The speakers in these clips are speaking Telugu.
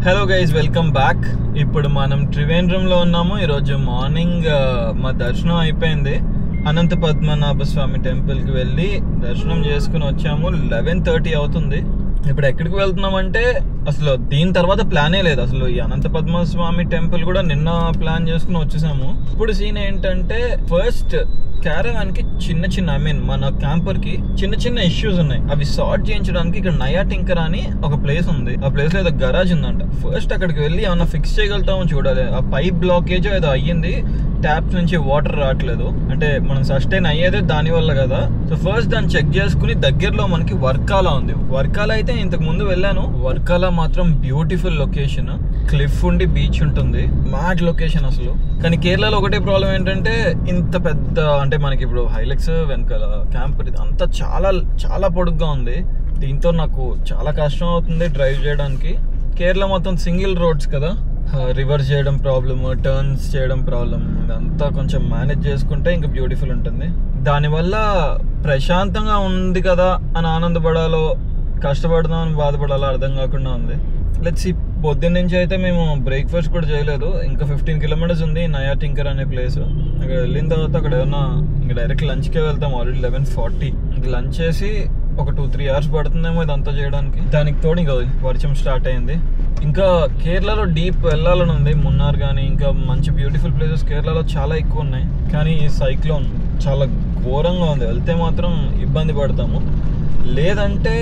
Hello guys, welcome back. ఇప్పుడు మనం త్రివేంద్రంలో ఉన్నాము. ఈరోజు మార్నింగ్ మా దర్శనం అయిపోయింది. అనంత పద్మనాభ స్వామి టెంపుల్కి వెళ్ళి దర్శనం చేసుకుని వచ్చాము. 11:30 అవుతుంది. ఇప్పుడు ఎక్కడికి వెళ్తున్నామంటే అసలు దీని తర్వాత ప్లానే లేదు. అసలు ఈ అనంత పద్మనాభ స్వామి టెంపుల్ కూడా నిన్న ప్లాన్ చేసుకుని వచ్చేసాము. ఇప్పుడు సీన్ ఏంటంటే ఫస్ట్ క్యారవాన్ కి చిన్న మన క్యాంపర్ కి చిన్న ఇష్యూస్ ఉన్నాయి. అవి సార్ట్ చేయించడానికి ఇక్కడ నయా టింకర్ అని ఒక ప్లేస్ ఉంది. ఆ ప్లేస్ లో ఏదో గరాజ్ ఉందంట. ఫస్ట్ అక్కడికి వెళ్ళి ఏమన్నా ఫిక్స్ చేయగలుగుతామో చూడాలి. ఆ పైప్ బ్లాకేజ్ ఏదో అయ్యింది, ట్యాప్స్ నుంచి వాటర్ రావట్లేదు. అంటే మనం సస్టైన్ అయ్యేదే దాని వల్ల కదా. సో ఫస్ట్ దాన్ని చెక్ చేసుకుని దగ్గరలో మనకి వర్కాలా ఉంది. వర్కాలా అయితే ఇంతకు ముందు వెళ్ళాను. వర్కాలా మాత్రం బ్యూటిఫుల్ లొకేషన్, క్లిఫ్ ఉండి బీచ్ ఉంటుంది, మ్యాడ్ లొకేషన్ అసలు. కానీ కేరళలో ఒకటే ప్రాబ్లం ఏంటంటే ఇంత పెద్ద, అంటే మనకి ఇప్పుడు హైలెక్స్ వెనకాల క్యాంపర్ అంతా చాలా పొడుగ్గా ఉంది. దీంతో నాకు చాలా కష్టం అవుతుంది డ్రైవ్ చేయడానికి. కేరళ మొత్తం సింగిల్ రోడ్స్ కదా, రివర్స్ చేయడం ప్రాబ్లమ్, టర్న్స్ చేయడం ప్రాబ్లమ్. ఇదంతా కొంచెం మేనేజ్ చేసుకుంటే ఇంకా బ్యూటిఫుల్ ఉంటుంది. దానివల్ల ప్రశాంతంగా ఉంది కదా అని ఆనందపడాలో, కష్టపడదాం అని బాధపడాలో అర్థం కాకుండా ఉంది. లెట్స్ ఈ పొద్దున్న నుంచి అయితే మేము బ్రేక్ఫాస్ట్ కూడా చేయలేదు. ఇంకా 15 కిలోమీటర్స్ ఉంది నయా టింకర్ అనే ప్లేస్. అక్కడ వెళ్ళిన తర్వాత అక్కడ ఏమన్నా ఇంకా డైరెక్ట్ లంచ్కే వెళ్తాం. ఆల్రెడీ 11:40. ఇంక లంచ్ చేసి ఒక 2-3 అవర్స్ పడుతుందేమో ఇదంతా చేయడానికి. దానికి తోడు ఇంకా వర్షం స్టార్ట్ అయింది. ఇంకా కేరళలో డీప్ వెళ్ళాలని ఉంది. మున్నార్ కానీ ఇంకా మంచి బ్యూటిఫుల్ ప్లేసెస్ కేరళలో చాలా ఎక్కువ ఉన్నాయి. కానీ ఈ సైక్లోన్ చాలా ఘోరంగా ఉంది. వెళ్తే మాత్రం ఇబ్బంది పడతాము. లేదంటే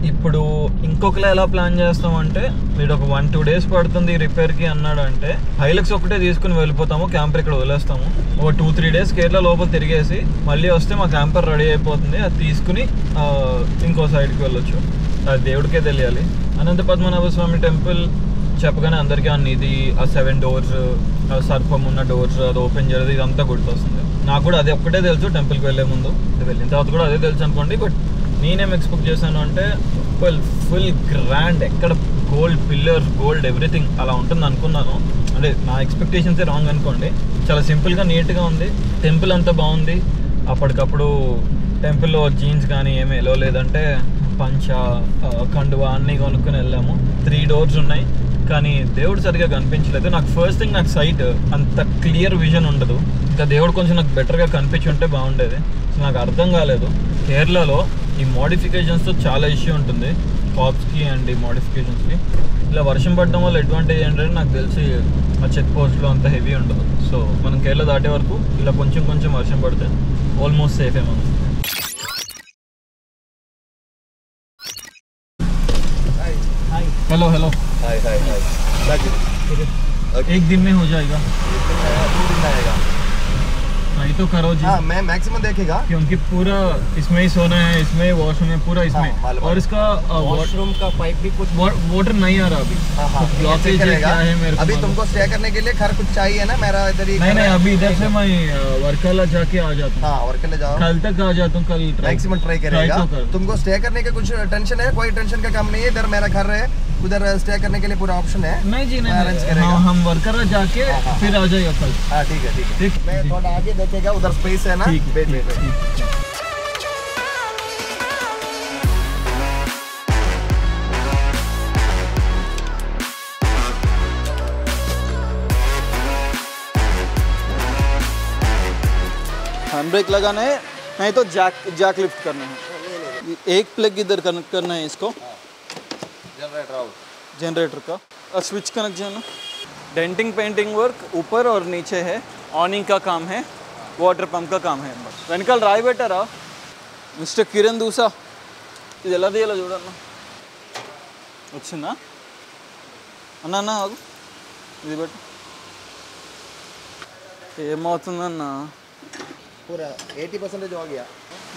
ఇప్పుడు ఇంకొకలా ఎలా ప్లాన్ చేస్తామంటే, వీడు ఒక 1-2 డేస్ పడుతుంది రిపేర్కి అన్నాడంటే హైలెక్స్ ఒకటే తీసుకుని వెళ్ళిపోతాము. క్యాంపర్ ఇక్కడ వదిలేస్తాము. ఒక 2-3 డేస్ కేరళ లోపల తిరిగేసి మళ్ళీ వస్తే మా క్యాంపర్ రెడీ అయిపోతుంది. అది తీసుకుని ఇంకో సైడ్కి వెళ్ళొచ్చు. అది దేవుడికే తెలియాలి. అనంత పద్మనాభ స్వామి టెంపుల్ చెప్పగానే అందరికీ ఇది ఆ 7 డోర్స్, సర్పం ఉన్న డోర్స్, అది ఓపెన్ చేయలేదు, ఇదంతా గుర్తొస్తుంది. నాకు కూడా అదే ఒక్కటే తెలుసు టెంపుల్కి వెళ్ళే ముందు. వెళ్ళిన తర్వాత కూడా అదే తెలుసు అనుకోండి. బట్ నేనేం ఎక్స్పెక్ట్ చేశాను అంటే ఫుల్ గ్రాండ్, ఎక్కడ గోల్డ్ పిల్లర్స్, గోల్డ్ ఎవ్రీథింగ్ అలా ఉంటుంది అనుకున్నాను. అంటే నా ఎక్స్పెక్టేషన్సే రాంగ్ అనుకోండి. చాలా సింపుల్గా నీట్గా ఉంది. టెంపుల్ అంతా బాగుంది. అప్పటికప్పుడు టెంపుల్లో జీన్స్ కానీ ఏమీ ఎలో లేదంటే పంచ, కండువా అన్నీ కొనుక్కొని వెళ్ళాము. 3 డోర్స్ ఉన్నాయి. కానీ దేవుడు సరిగా కనిపించలేదు. నాకు ఫస్ట్ థింగ్, నాకు సైట్ అంత క్లియర్ విజన్ ఉండదు. ఇంకా దేవుడు కొంచెం నాకు బెటర్గా కనిపించి ఉంటే బాగుండేది. నాకు అర్థం కాలేదు. కేరళలో ఈ మోడిఫికేషన్స్తో చాలా ఇష్యూ ఉంటుంది, కాప్స్కి అండ్ ఈ మోడిఫికేషన్స్కి. ఇలా వర్షం పడడం వల్ల అడ్వాంటేజ్ ఏంటంటే నాకు తెలిసి ఆ చెక్ పోస్ట్లో అంత హెవీ ఉండదు. సో మనం కేరళ దాటే వరకు ఇలా కొంచెం వర్షం పడితే ఆల్మోస్ట్ సేఫే మనం. हेलो हेलो हाय हाय हाय। एक दिन में हो जाएगा? 2 दिन आएगा। हाँ, ये तो करो जी। हाँ, मैं मैक्सिमम देखेगा क्योंकि पूरा इसमें ही सोना है, इसमें वॉशरूम है पूरा इसमें। हाँ, और इसका वॉशरूम का पाइप भी कुछ वाटर नहीं आ रहा अभी। हाँ हाँ, तो ब्लॉकेज क्या है मेरे को अभी मालूम। तुमको स्टे करने के लिए घर कुछ चाहिए ना? मेरा इधर ही नहीं अभी इधर से मैं वर्कला जाके आ जाता हूँ। हाँ, वर्क ले जाओ। कल तक आ जाता हूँ। कल मैक्सिमम ट्राई करेगा। तो कर। तुमको स्टे करने का कुछ टेंशन है? कोई टेंशन का काम नहीं है। इधर मेरा घर है, उधर स्टे करने के लिए पूरा ऑप्शन है। नहीं जी अरेंज नहीं, करेगा। हाँ, हम वर्कला जाके हाँ, फिर आ जाएगा कल। हाँ ठीक है ठीक है। ठीक मैं थोड़ा आगे देखेगा, उधर स्पेस है ना। Wait wait wait. Hand brake लगाना है, नहीं तो जैक लिफ्ट करना है। एक प्लग इधर कनेक्ट करना है इसको, जनरेटर का, और स्विच कनेक्ट करना। डेंटिंग पेंटिंग वर्क ऊपर और नीचे है, ऑनिंग का काम है, वाटर पंप का काम है. వెనకాల రాయి పెట్టారా మిస్టర్ కిరణ్ దూసా? ఇది ఎలా తీయాలో చూడన్నా. వచ్చిందా అన్న? అన్న ఆగు, ఇది పెట్టు. ఏమవుతుందన్నా? पूरा 80% हो गया।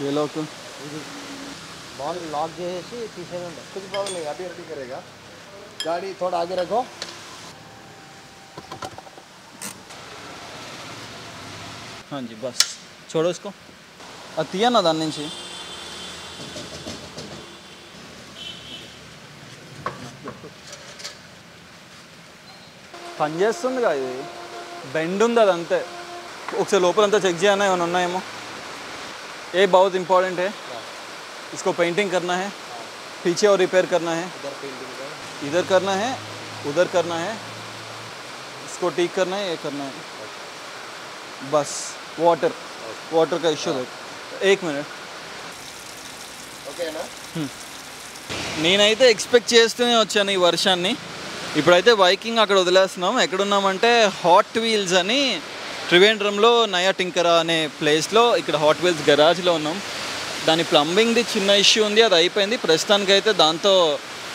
ये लोग बॉल लॉक చేసి తీసేయండి, कुछ प्रॉब्लम नहीं, अभी रेडी करेगा। गाड़ी थोड़ा आगे रखो। हाँ जी, बस छोड़ो इसको. అది తీయన్నా దాని నుంచి. పనిచేస్తుందిగా, ఇది బెండ్ ఉంది అదంతే. ఒకసారి లోపలంతా చెక్ చేయాలి ఏమైనా ఉన్నాయేమో. ये बहुत इम्पोर्टेंट है, इसको पेंटिंग करना है, पीछे और रिपेयर करना है, इधर करना है, उधर करना है, इसको ठीक करना है, ये करना है बस. वाटर का इश्यू देख. 1 मिनट. ఓకేనా? నేనైతే ఎక్స్పెక్ట్ చేస్తూనే వచ్చాను ఈ వర్షాన్ని. ఇప్పుడైతే బైకింగ్ అక్కడ వదిలేస్తున్నాం. ఎక్కడున్నామంటే హాట్ వీల్స్ అని త్రివేంద్రంలో నయా టింకరా అనే ప్లేస్లో, ఇక్కడ హాట్ వీల్స్ గరాజ్లో ఉన్నాం. దాని ప్లంబింగ్ది చిన్న ఇష్యూ ఉంది, అది అయిపోయింది. ప్రస్తుతానికైతే దాంతో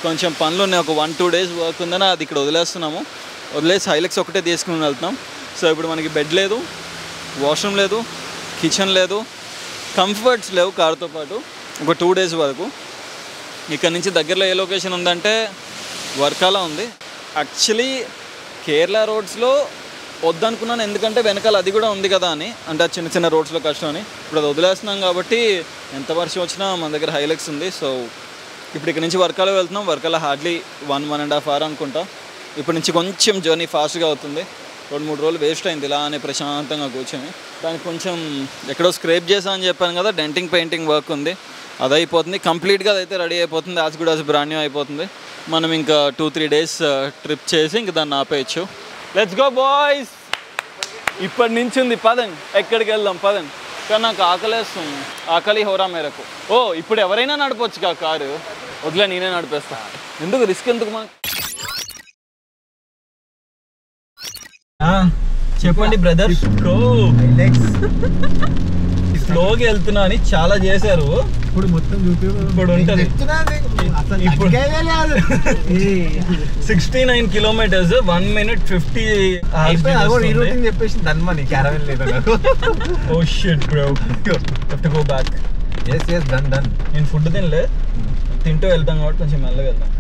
కొంచెం పనులు ఉన్నాయి, ఒక 1-2 డేస్ వర్క్ ఉందని అది ఇక్కడ వదిలేస్తున్నాము. వదిలేసి హైలెక్స్ ఒకటే తీసుకుని వెళ్తున్నాం. సో ఇప్పుడు మనకి బెడ్ లేదు, వాష్రూమ్ లేదు, కిచెన్ లేదు, కంఫర్ట్స్ లేవు కార్తో పాటు ఒక 2 డేస్ వరకు. ఇక్కడ నుంచి దగ్గరలో ఏ లొకేషన్ ఉందంటే వర్కాలా ఉంది. యాక్చువల్లీ కేరళ రోడ్స్లో వద్దనుకున్నాను, ఎందుకంటే వెనకాల అది కూడా ఉంది కదా అని, అంటే చిన్న చిన్న రోడ్స్లో కష్టం అని. ఇప్పుడు అది వదిలేస్తున్నాం కాబట్టి ఎంత వర్షం వచ్చినా మన దగ్గర హైలెక్స్ ఉంది. సో ఇప్పుడు ఇక్కడ నుంచి వర్కాలో వెళ్తున్నాం. వర్కాలో హార్డ్లీ 1-1.5 hours అనుకుంటా. ఇప్పటి నుంచి కొంచెం జర్నీ ఫాస్ట్గా అవుతుంది. 2-3 రోజులు వేస్ట్ అయింది ఇలా అని ప్రశాంతంగా కూర్చొని. దానికి కొంచెం ఎక్కడో స్క్రేప్ చేసా అని చెప్పాను కదా, డెంటింగ్ పెయింటింగ్ వర్క్ ఉంది, అది అయిపోతుంది. కంప్లీట్గా అదైతే రెడీ అయిపోతుంది. As good as brand new అయిపోతుంది. మనం ఇంకా 2-3 days ట్రిప్ చేసి ఇంక దాన్ని ఆపేయచ్చు. Let's go boys. ఇప్పటి నుంచి ఉంది, పదండి ఎక్కడికి వెళ్దాం పదండి. కానీ నాకు ఆకలేస్తుంది, ఆకలి హోరా మేరకు. ఓ ఇప్పుడు ఎవరైనా నడపవచ్చు కా కారు, వదిలే నేనే నడిపేస్తా. ఎందుకు రిస్క్ ఎందుకు మనకు? చెప్పండి బ్రదర్. స్లోగా వెళ్తున్నా అని చాలా చేశారు. ఇప్పుడు మొత్తం ఇప్పుడు ఉంటుంది. ఇప్పుడు 69 kilometers 1 minute 50 చెప్పేసి ధన్మని క్యారవెన్ లేదు. Oh shit bro, have to go back. yes done. నేను ఫుడ్ తినలే, తింటూ వెళ్తాం కాబట్టి కొంచెం మెల్లగా వెళ్తాం.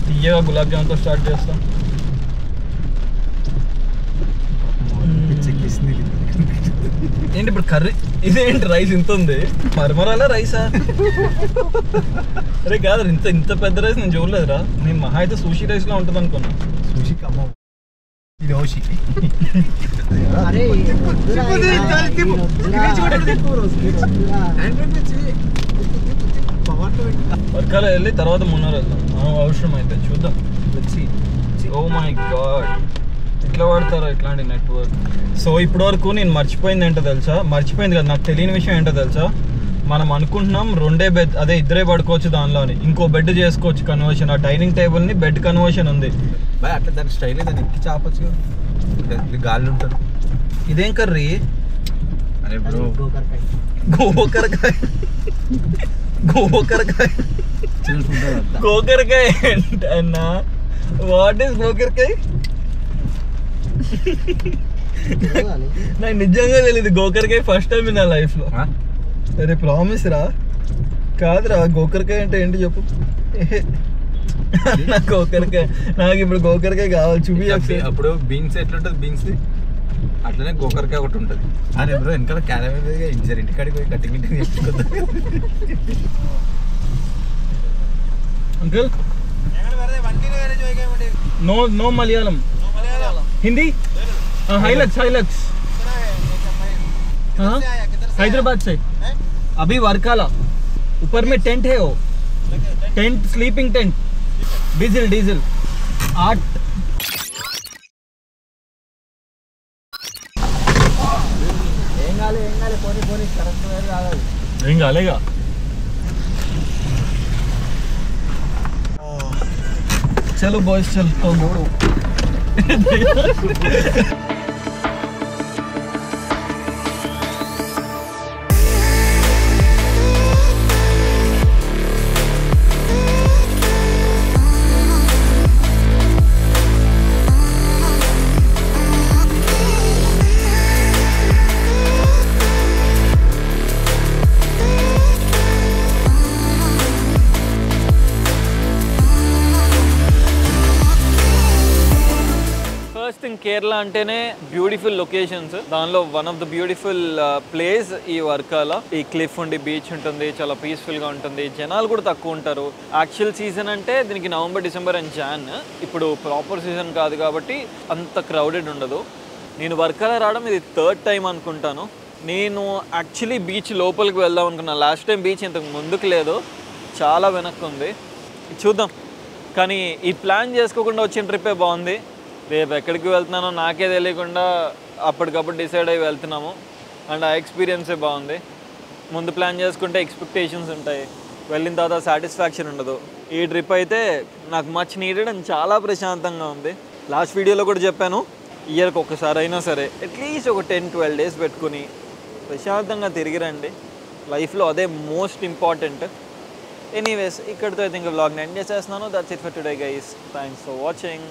తీయగా గులాబ్ జామ్తో స్టార్ట్ చేస్తాం. ఏంటి ఇప్పుడు కర్రీ? ఇదేంటి రైస్ ఇంత ఉంది? మరమరాలా రైసా? అరే కాదు, ఇంత పెద్ద రైస్ నేను చూడలేదురా. నేను మహా అయితే సూషి రైస్ లా ఉంటుంది అనుకున్నా. సూషి కమ్మ ఇది ఓషి. వర్కాలో వెళ్ళి తర్వాత మున్నార్ వెళ్దాం అవసరం అయితే చూద్దాం. ఓ మై గాడ్, ఎట్లా వాడతారో ఇట్లాంటి నెట్వర్క్. సో ఇప్పటి వరకు నేను మర్చిపోయింది ఏంటో తెలుసా? మర్చిపోయింది కదా, నాకు తెలియని విషయం ఏంటో తెలుసా? మనం అనుకుంటున్నాం 2 బెడ్, అదే 2 పడుకోవచ్చు దానిలోని, ఇంకో బెడ్ చేసుకోవచ్చు కన్వర్షన్. ఆ డైనింగ్ టేబుల్ని బెడ్ కన్వర్షన్ ఉంది. బాయ్ అట్లా దాని స్టైల్ దాన్ని ఎక్కి చాపచ్చు, గాలి ఉంటుంది. ఇదేం కర్రీ? అరే బ్రో, గోకరకాయ. గోకరకాయ అన్నా, వాట్ ఈస్ గోకరకాయ? నాకు నిజంగా తెలియదు గోకరకాయ, ఫస్ట్ టైం నా లైఫ్ లో. అరే ప్రామిస్ రా, కాదురా గోకరకాయ అంటే ఏంటి చెప్పు. నాకు గోకరకాయ, నాకు ఇప్పుడు గోకరకాయ కావాలి, చూపి. అప్పుడు బీన్స్ ఎట్లుంటుంది, బీన్స్ అట్లనే గోకరకాయ ఒకటి ఉంటుంది. అరే బ్రో వెనకాల క్యారవేన్ ఇంజర్ ఇంటికాడికి పోయి కటింగ్ చేసుకుంటా. Uncle no Malayalam, Hindi? Hilux हाँ, हैदराबाद से. अभी वर्काला ऊपर में टेंट है, वो टेंट स्लीपिंग टेंट, डीजल 8. ఏం కాలేగా. चलो बॉयज चलता हूँ. కేరళ అంటేనే బ్యూటిఫుల్ లొకేషన్స్. దానిలో one of the beautiful place ఈ వర్కాల. ఈ క్లిఫ్ ఉండి బీచ్ ఉంటుంది, చాలా పీస్ఫుల్గా ఉంటుంది, జనాలు కూడా తక్కువ ఉంటారు. యాక్చువల్ సీజన్ అంటే దీనికి నవంబర్, డిసెంబర్ అండ్ జాన్. ఇప్పుడు ప్రాపర్ సీజన్ కాదు కాబట్టి అంత క్రౌడెడ్ ఉండదు. నేను వర్కాల రావడం ఇది 3rd టైం అనుకుంటాను. నేను యాక్చువల్లీ బీచ్ లోపలికి వెళ్దాం అనుకున్నాను. లాస్ట్ టైం బీచ్ ఇంతకు ముందుకు లేదు, చాలా వెనక్కి ఉంది. చూద్దాం, కానీ ఈ ప్లాన్ చేసుకోకుండా వచ్చిన ట్రిప్పే బాగుంది. రేపు ఎక్కడికి వెళ్తున్నానో నాకే తెలియకుండా అప్పటికప్పుడు డిసైడ్ అయ్యి వెళ్తున్నాము. అండ్ ఆ ఎక్స్పీరియన్సే బాగుంది. ముందు ప్లాన్ చేసుకుంటే ఎక్స్పెక్టేషన్స్ ఉంటాయి, వెళ్ళిన తర్వాత సాటిస్ఫాక్షన్ ఉండదు. ఈ ట్రిప్ అయితే నాకు మచ్ నీడెడ్ అండ్ చాలా ప్రశాంతంగా ఉంది. లాస్ట్ వీడియోలో కూడా చెప్పాను, ఇయర్కి ఒక్కసారి అయినా సరే అట్లీస్ట్ ఒక 10-12 డేస్ పెట్టుకుని ప్రశాంతంగా తిరిగి రండి. లైఫ్లో అదే మోస్ట్ ఇంపార్టెంట్. ఎనీవేస్, ఇక్కడితో అయితే ఇంకా వ్లాగ్ని ఎండ్ చేసేస్తున్నాను. That's it for today guys. Thanks for watching.